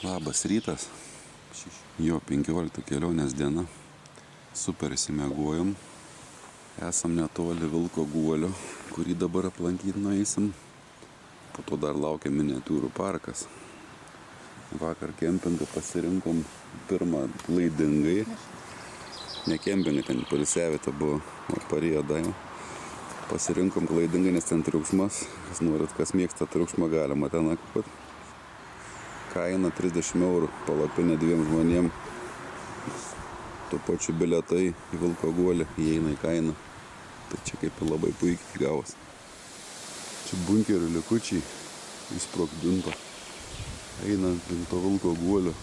Labas rytas, jo 15 kelionės diena, super įsimiegojom, esam netoli Vilko guolio, kurį dabar aplankyti nueisim, po to dar laukia miniatiūrų parkas. Vakar kempingą pasirinkom pirmą klaidingai, ne kempingai, ten poilsiavietė buvo, parėjo Daiva. Pasirinkom klaidingai, nes ten triukšmas, kas mėgsta triukšmą galima ten nakvot. Kaina 30 eurų, palapinė 2 žmonėm. Tuo pačiu bilietai į Vilko guolį įeina į kainą. Tai čia kaip ir labai puikiai gavos. Čia bunkerių likučiai įsprogdinto. Einant link to Vilko guolio.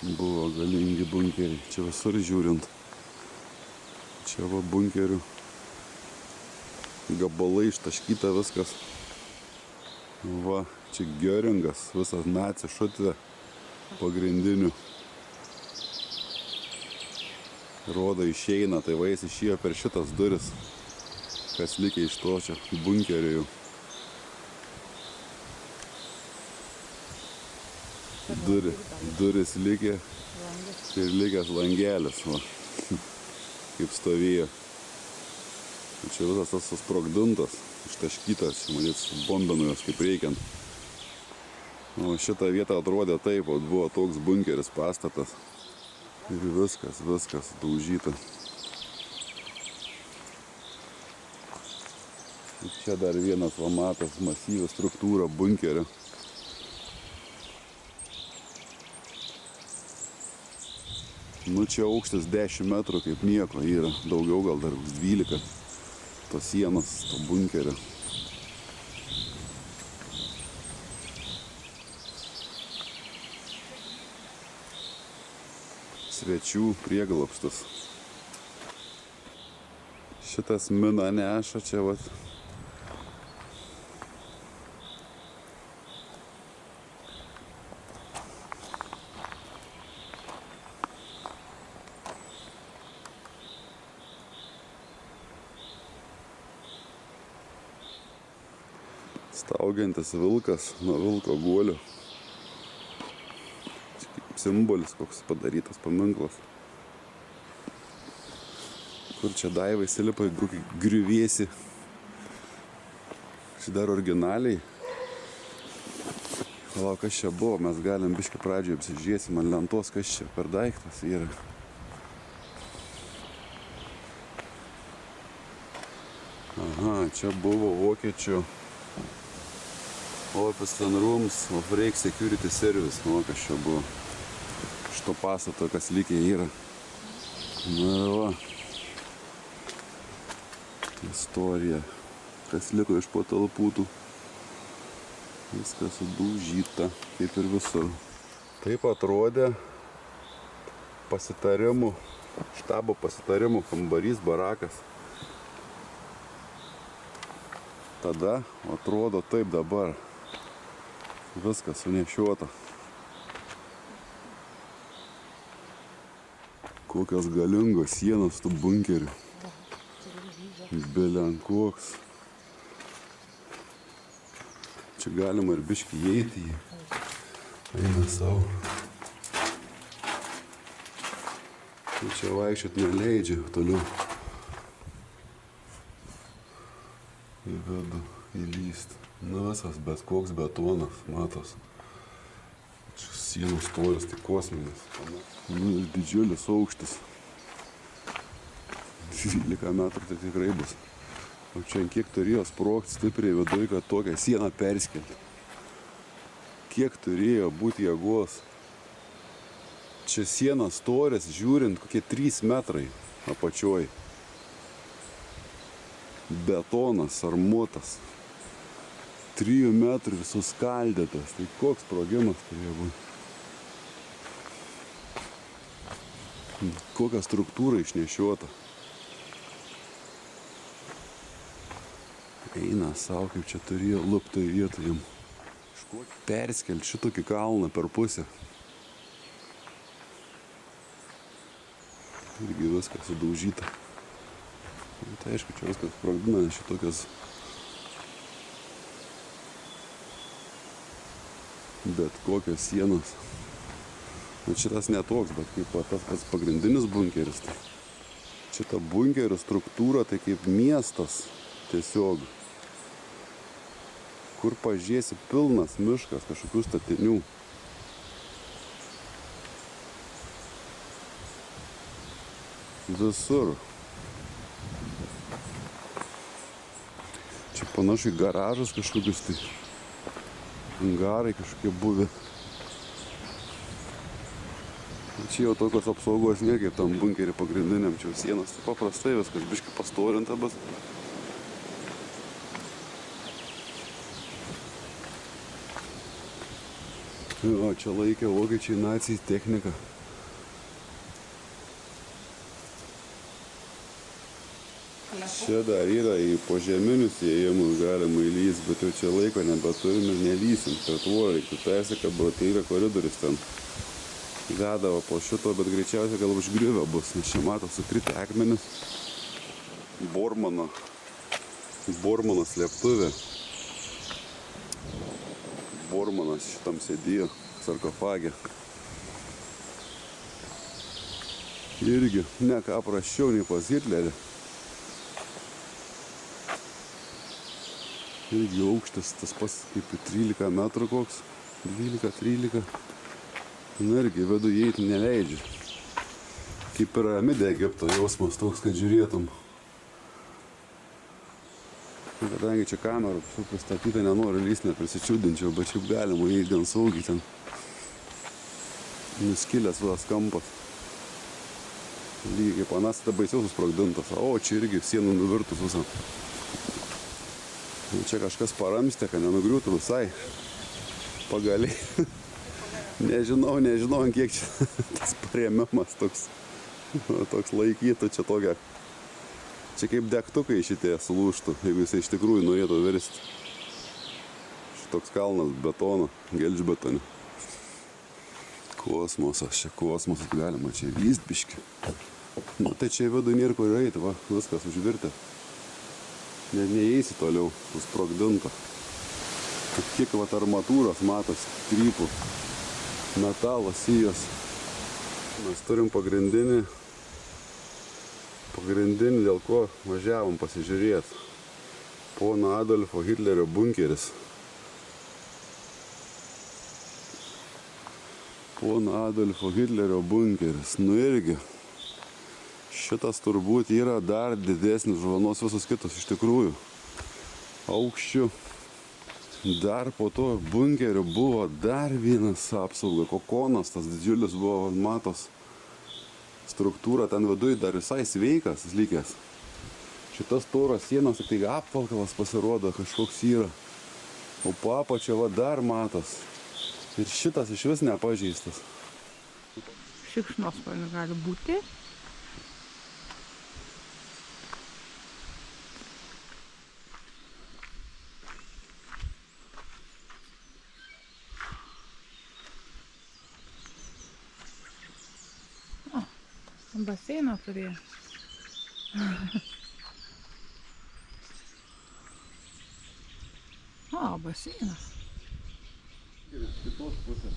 Buvo galingi bunkeriai. Čia visur žiūrint. Čia va bunkerių gabalai ištaškyta viskas. Va, čia Göringas, visas nacių šutvė pagrindinių. Rodo išeina, tai va jis išėjo per šitas duris. Kas likę iš to čia bunkerių. Duris likė ir likęs langelis, va, kaip stovėjo. Čia visas tas susprogdintas, ištaškytas, manyt, bombino jos kaip reikiant. O šitą vietą atrodė taip, buvo toks bunkeris pastatas. Ir viskas daužyta. Ir čia dar vienas vamatas, masyvi struktūra bunkerio. Nu čia aukštis 10 metrų kaip nieko yra, daugiau gal dar 12. Tos sienos, to bunkerio. Svečių prieglobstis. Šitas mina neša čia vat. Staugiantis vilkas nuo Vilko guolio. Čia kaip simbolis koks padarytas paminklas. Kur čia Daiva įsilipa į kokį griuvėsį. Čia dar originaliai. Palauk, kas čia buvo, mes galim biškį pradžioje apsižiūrėsim ant lentos, kas čia per daiktas yra. Aha, čia buvo vokiečių Office and Rooms of Reich Security Service. O, kas čia buvo. Šito pastato, kas likė yra. Na va. Istorija. Kas liko iš patalpų. Viskas sudaužyta, kaip ir visur. Taip atrodė pasitarimų, štabo pasitarimų kambarys, barakas. Tada atrodo taip dabar. Viskas sunešiuota. Kokios galingos sienos tų bunkerių. Belenkoks. Čia galima ir biškį įeiti jį. Eina savo. Čia vaikščiot neleidžia toliau. Į vidų įlyst. Nu visas bet koks betonas, matos. Čia sienų storis, tai kosminis. Nu ir didžiulis aukštis. 12 metrų tai tikrai bus. O čia kiek turėjo sprogti stipriai viduj, kad tokią sieną perskelti. Kiek turėjo būti jėgos. Čia sienos storis, žiūrint, kokie 3 metrai apačioj. Betonas, armuotas. 3 metrų suskaldytas. Tai koks sprogimas turėjo būti. Kokia struktūra išnešiuota. Eina savo, kaip čia turėjo lupti vietą jam. Perskelti šitokį kalną per pusę. Irgi viskas sudaužyta. Tai aišku, čia viskas sprogdina, nes šitokios Bet kokios sienos. Nu, šitas netoks, bet kaip tas pats pagrindinis bunkeris. Tai šita bunkerio struktūra tai kaip miestas tiesiog. Kur pažiūrėsi pilnas miškas kažkokių statinių. Visur. Čia panašu į garažus kažkokius tai. Angarai kažkokie buvę. Čia jau tokios apsaugos nėra kaip tam bunkerį pagrindiniam, čia sienos. Tai paprastai viskas biškai pastorinta bus. O čia laikė vokiečiai nacijai techniką. Čia dar yra į požeminius įėjimus galima įlįsti, bet jau čia laiko nebeturim ir nelysim. Per tvorą reiktų persikabot, tai yra koridorius ten. Vedavo po šito, bet greičiausiai gal užgriuvę bus, nes čia mato sukritę akmenis. Bormano slėptuvė. Bormanas šitam sėdėjo sarkofage. Irgi ne ką prasčiau nei pas Hitlerį. Irgi aukštas tas pas kaip 13 metrų koks. 12-13. Na irgi vedu įeiti neleidžia. Kaip piramidė Egipto jausmas toks, kad žiūrėtum. Kadangi čia kamerų pristatyta, nenoriu lįst, neprisičiūdinčiau, bet šiaip galima įeiti gan saugiai ten. Nuskilęs vas kampas. Lygiai panas, tai baisiau susprogdintas. O, čia irgi sienų nuvirtus visą. Čia kažkas paramstė, kad nenugriūtų visai. Pagaliai. Nežinau, kiek čia tas parėmimas toks laikytų čia tokia. Čia kaip degtukai šitie sulūžtų, jeigu jisai iš tikrųjų norėtų virsti. Šitoks kalnas betono, gelžbetonio. Kosmosas, čia kosmosas galima čia vyst biškį. Nu, tai čia vidų nėra kur eiti, va, viskas užvirtė. Neįeisi toliau, susprogdinta. Kiek vat armatūros matos, trypų, metalo sijos. Mes turim pagrindinį, dėl ko važiavom pasižiūrėti. Pono Adolfo Hitlerio bunkeris. Pono Adolfo Hitlerio bunkeris. Nu irgi, šitas turbūt yra dar didesnis žvanos visus kitus iš tikrųjų. Aukščių. Dar po to bunkerio buvo dar vienas apsauga. Kokonas tas didžiulis buvo, matos. Struktūra ten viduj dar visai sveikas likęs. Šitas storas sienos, tik tai apvalkalas pasirodo, kažkoks yra. O po apačia va dar matos. Ir šitas iš vis nepažeistas. Šikšnosparnių gali būti. Baseiną turėjo. O, baseinas. Kitos pusės.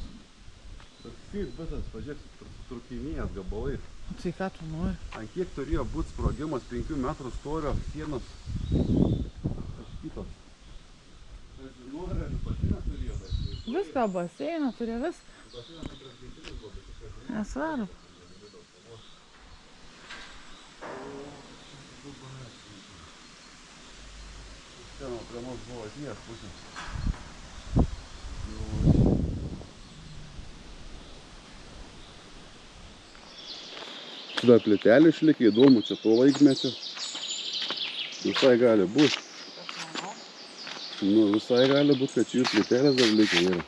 Kaip visas, pažiūrėk, trukinėjęs gabalais. Tai ką tu nori? Ant kiek turėjo būti sprogimas 5 metrų storio sienos kažkitos. Nori, ar baseiną turėjo dar? Viską baseiną turėjo, viską. Baseinas neprasgentinis buvo, bet kažkas. Nesvaru. Ten prie mūsų buvo atėjęs pusės. Dar plėtelė išlikė, įdomu, čia to laikmečio. Visai gali būt. Nu, visai gali būt, kad čia plėtelės dar likė yra.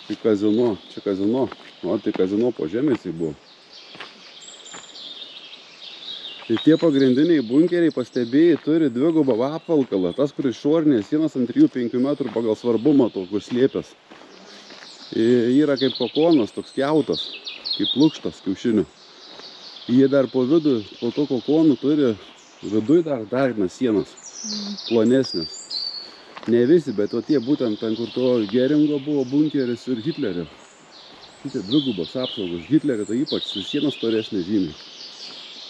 Tai kazino, čia kazino. O, tai kazino po žemės buvo. Tai tie pagrindiniai bunkeriai, pastebėjai, turi dvigubą apvalkalą. Tas, kuris išorinės sienos ant 3-5 metrų pagal svarbumą to, kur slėpęs. Yra kaip kokonas, toks kiautas, kaip lukštas kiaušinių. Jie dar po vidų, po to kokonų turi viduj dar vienas sienas, plonesnės. Ne visi, bet o tie būtent ten, kur to Geringo buvo bunkeris ir Hitlerio. Šitie dvigubos apsaugos. Hitlerio tai ypač sienos storesnė žymiai.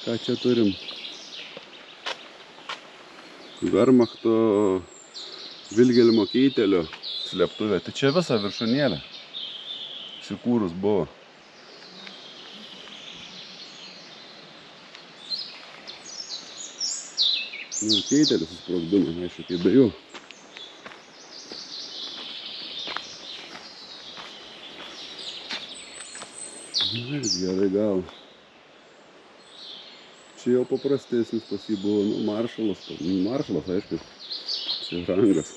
Ką čia turim? Wehrmachto Vilhelmo Keitelio slėptuvė. Tai čia visa viršūnėlė įsikūrus buvo. Nu, Keitelis susprogdino, aišku, kaip be jų. Gerai gavo. Čia jau paprastesnis pas jį buvo, nu, maršalas, aišku, čia rangas.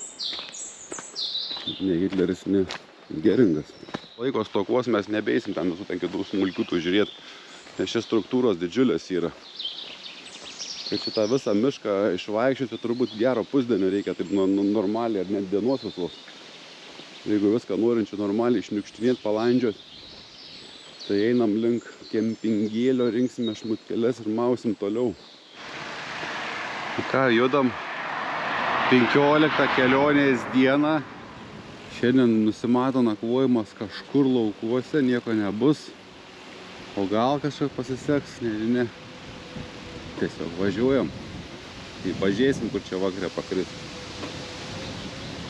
Ne Hitleris, ne Geringas. Laiko stokos mes nebeisim ten visų ten kitų smulkiutų žiūrėti, nes šis struktūros didžiulės yra. Kad šitą visą mišką išvaikščioti turbūt gero pusdienio reikia, taip normaliai ar net dienos visos. Jeigu viską norinčių normaliai išniukštinėti, palandžioti, tai einam link kempingėlio, rinksime šmutkeles ir mausim toliau. Ką, judam 15 kelionės dieną. Šiandien nusimato nakvojimas kažkur laukuose, nieko nebus. O gal kažkaip pasiseks, nežinia. Tiesiog važiuojam. Tai pažiūrėsim, kur čia vakarė pakris.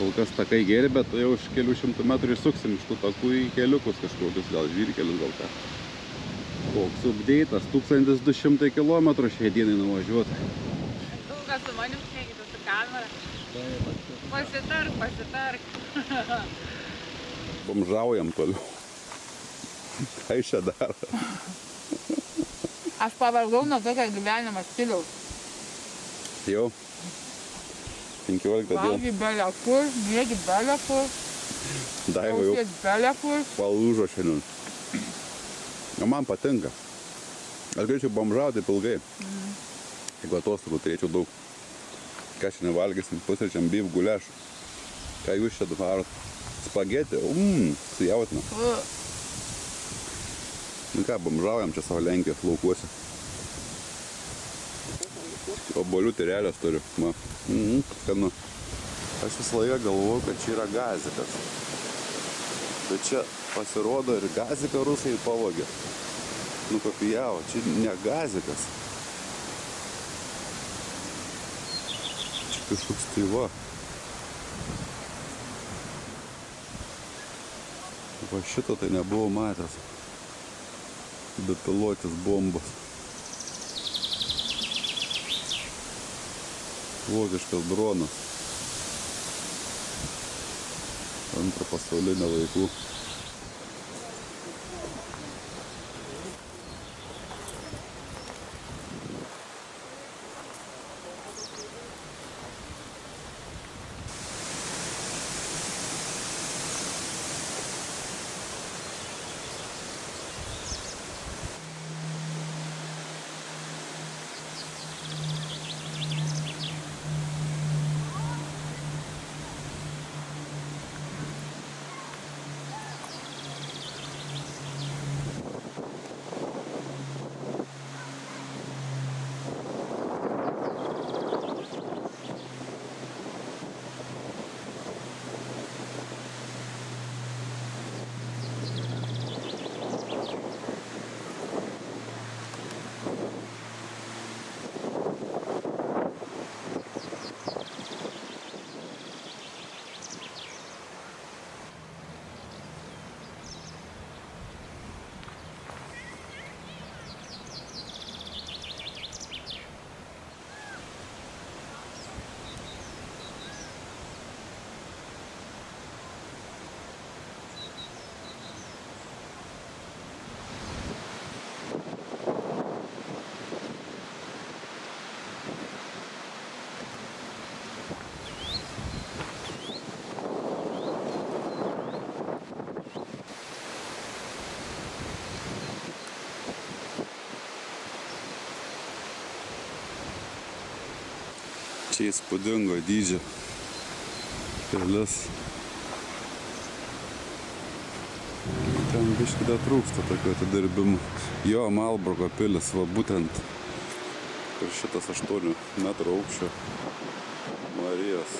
Kol kas takai geri, bet jau už kelių šimtų metrų išsuksim iš tų takų į keliukus kažkokius, gal žvyrkelius, gal ką. Koks updeitas, 1200 km šiai dienai nuvažiuoti. Ilgas su manim šnekite su kamera. Pasitark. Bomžaujam toliau. Ką iš čia daro? Aš pavargau nuo tokio gyvenimo stiliaus. Jau 15 dienų. Valgy belia kur, miegi belia kur, Daiva jau klausies belia kur. palūžo šiandien. O man patinka. Aš galėčiau bomžauti taip ilgai. Jeigu atostogų turėčiau daug. Ką šiandien valgysim, pusryčiam beef guliašų. Ką jūs čia darot? Spagetį? Su jautina. Nu ką, bomžaujam čia savo Lenkijos laukuose. Obuolių tyrelės turiu. Skanu. Aš visą laiką galvoju, kad čia yra gazikas. Bet čia pasirodo ir gaziką rusai pavogė. Nukopijavo. Čia ne gazikas. Čia kažkoks tai va. Va šito tai nebuvo matęs. Bepilotis bombos. Vokiškas dronas. Antro pasaulinio laikų. Čia įspūdingo dydžio pilis. Ten biškį dar trūksta tokio atidirbimų. Jo, Malburgo pilis, va būtent ir šitas 8 metrų aukščio Marijos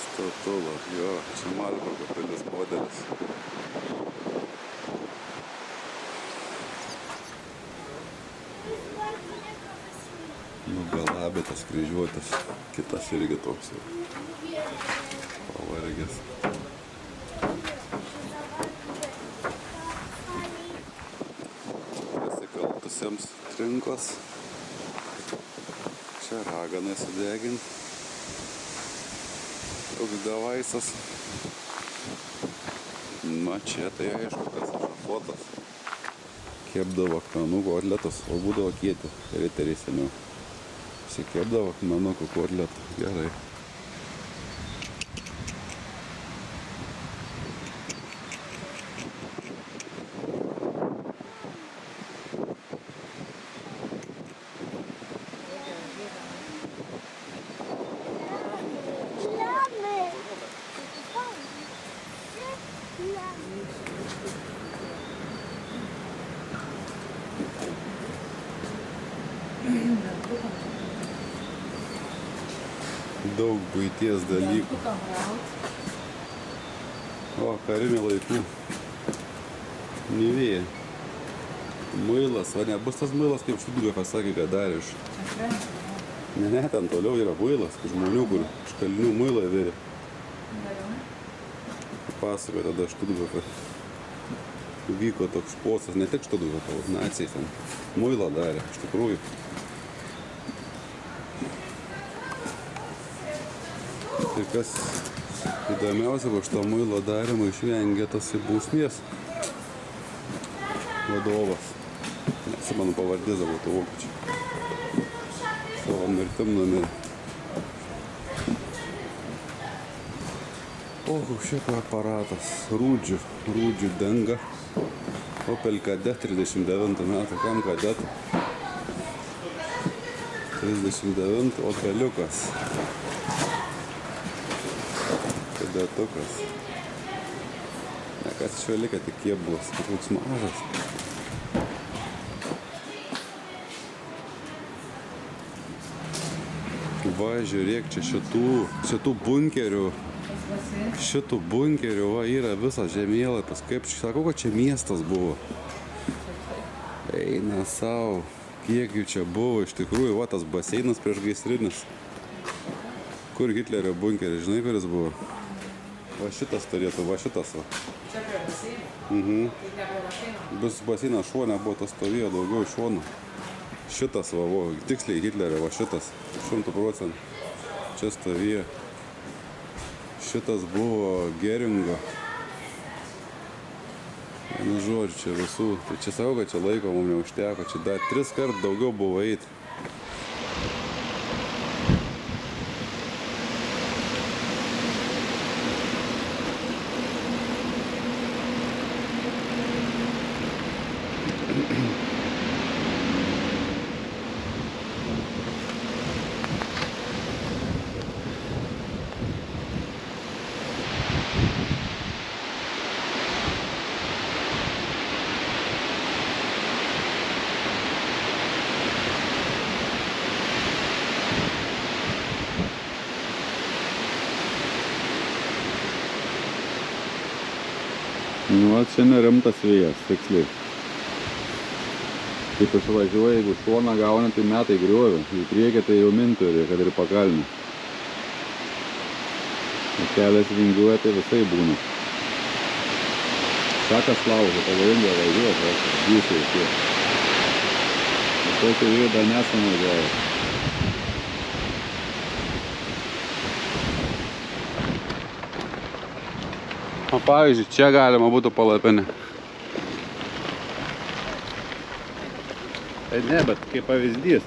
Statula, jo, čia Malburgo pilis modelis. Galabitas, kryžiuotas, kitas irgi toks jau pavargęs. Pasikaltusiems trinkos. Čia raganai sudegint. Toks devaisas. Na čia tai aišku, kas ešafotas. Kepdavo akmenukų kotletus, o būdavo kieti riteriai seniau. Kepdavo akmenukų kotletų. Gerai. Daug buities dalykų. O, karinių laikų. Nivėja. Muilas, o nebus tas muilas, kaip Štutgafas sakė, kad darė iš. Ne, ten toliau yra muilas, kaip žmonių, kur iš kalinių muilą vėrė. Pasakoja tada Štutgafas. Vyko toks posas, ne tik Štutgafas, naciai ten muilą darė, iš tikrųjų. Ir kas įdomiausia, po šito muilo darimo išvengė tas bausmės vadovas. Neatsimenu pavardės, dabar to vokiečių. Savo mirtim numirė. O, šiaip aparatas. Rūdžių danga. Opel Kadett 39 metų. Kam Kadett? 39 Opeliukas. Kadettukas. Ne, kas iš jo lieka, tik kėbulas, kažkoks mažas. Va, žiūrėk, čia šitų bunkerių, va, yra visas žemėlapis. Kaip, sakau, kad čia miestas buvo. Eina savo, kiek jų čia buvo, iš tikrųjų, va, tas baseinas prieš gaisrinis. Kur Hitlerio bunkeris, žinai, kuris buvo? Va šitas turėtų, va šitas va. Čia prie baseino? Tai ne prie baseino? Bus baseinas šone buvo, tas stovėjo daugiau šonų. Šitas va, tiksliai Hitlerio, va šitas, 100%. Čia stovėjo. Šitas buvo Geringo. Nu, žodžiu, čia visų. Tai čia savo, kad čia laiko mums neužteko, čia dar 3 kart daugiau buvo eiti. Nu, čia nerimtas vėjas, tiksliai. Kaip išvažiuoja, jeigu šoną gauna, tai metai griovė. Į priekį tai jau minturi, kad ir pakalnį. Kelias vingiuoja, tai visai būna. Sakas laužo, pavojinga važiuoja, jūsiai tie. Tokį vėjų dar nesam važiavę. O pavyzdžiui, čia galima būtų palapinę. Tai ne, bet kaip pavyzdys.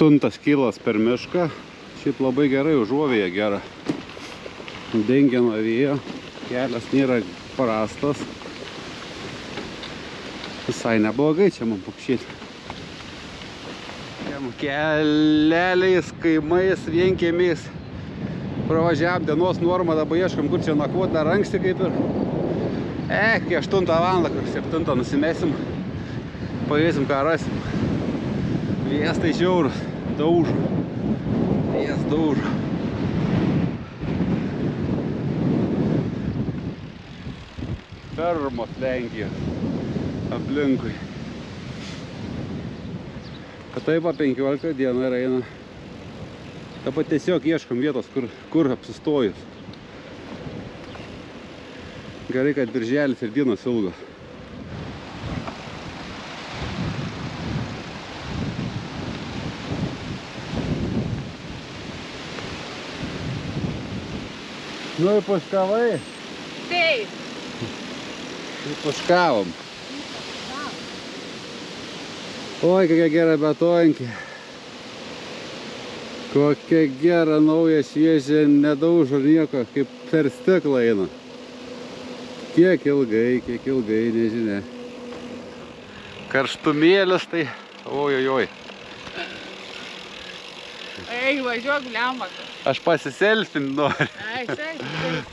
Aštuntas kylas per mišką. Šiaip labai gerai, užuovėje gera. Dengia nuo vėjo. Kelias nėra prastas. Visai neblogai čia man pukšėti. Keleliais, kaimais, vienkiemiais. Pravažiavam dienos normą, dabar ieškam, kur čia nakvot, dar anksti kaip ir. Kai 8 valandą, kur 7 nusimesim. Paėsim, ką rasim. Vėjas tai žiaurus, daužo. Vėjas daužo. Fermos Lenkijos aplinkui. Kad taip 15 dieną ir eina. Dabar tiesiog ieškom vietos, kur apsistojus. Gerai, kad birželis ir dienos ilgos. Nu ir paškavai? Taip. Ir paškavom. Oi, kokia gera betonkė. Kokia gera, nauja, šviežia, nedaužo nieko, kaip per stiklą eina. Kiek ilgai, nežinia. Karštumėlis tai, oi. Ei, važiuok, lemba. Aš pasiselfint noriu, Ai, taip.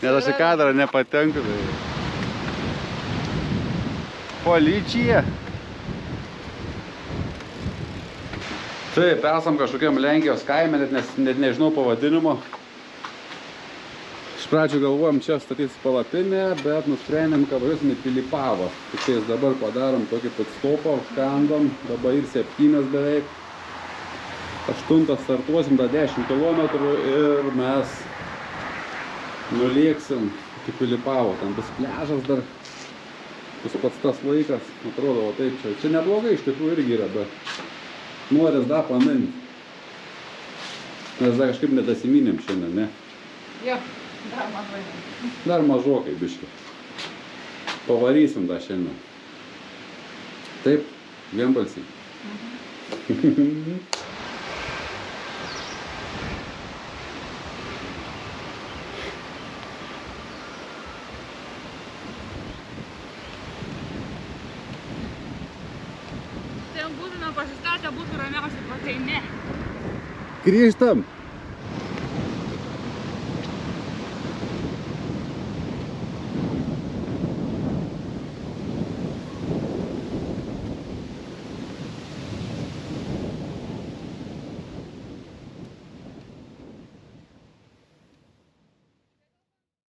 nes aš į kadrą nepatenku. Policija. Taip, esam kažkokiam Lenkijos kaime, net nežinau pavadinimo. Iš pradžių galvojom čia statyti palapinę, bet nusprendėm, kad važiuosim į Pilipavą. Tik tais dabar padarom tokį pitstopą, užkandom, dabar ir 7 beveik. 8 startuosim, da 10 km ir mes nulėksim iki Pilipavo. Ten bus pliažas dar, bus pats tas laikas, atrodo, o taip čia neblogai iš tikrųjų irgi yra, bet noris dar paminti. Mes dar kažkaip nedasiminėm šiandien, ne? Jo, dar mažai. Dar mažokai biški. Pavarysim dar šiandien. Taip, vienbalsiai. Ten būtume pasistatę, būtų ramiausiai, o tai ne. Grįžtam.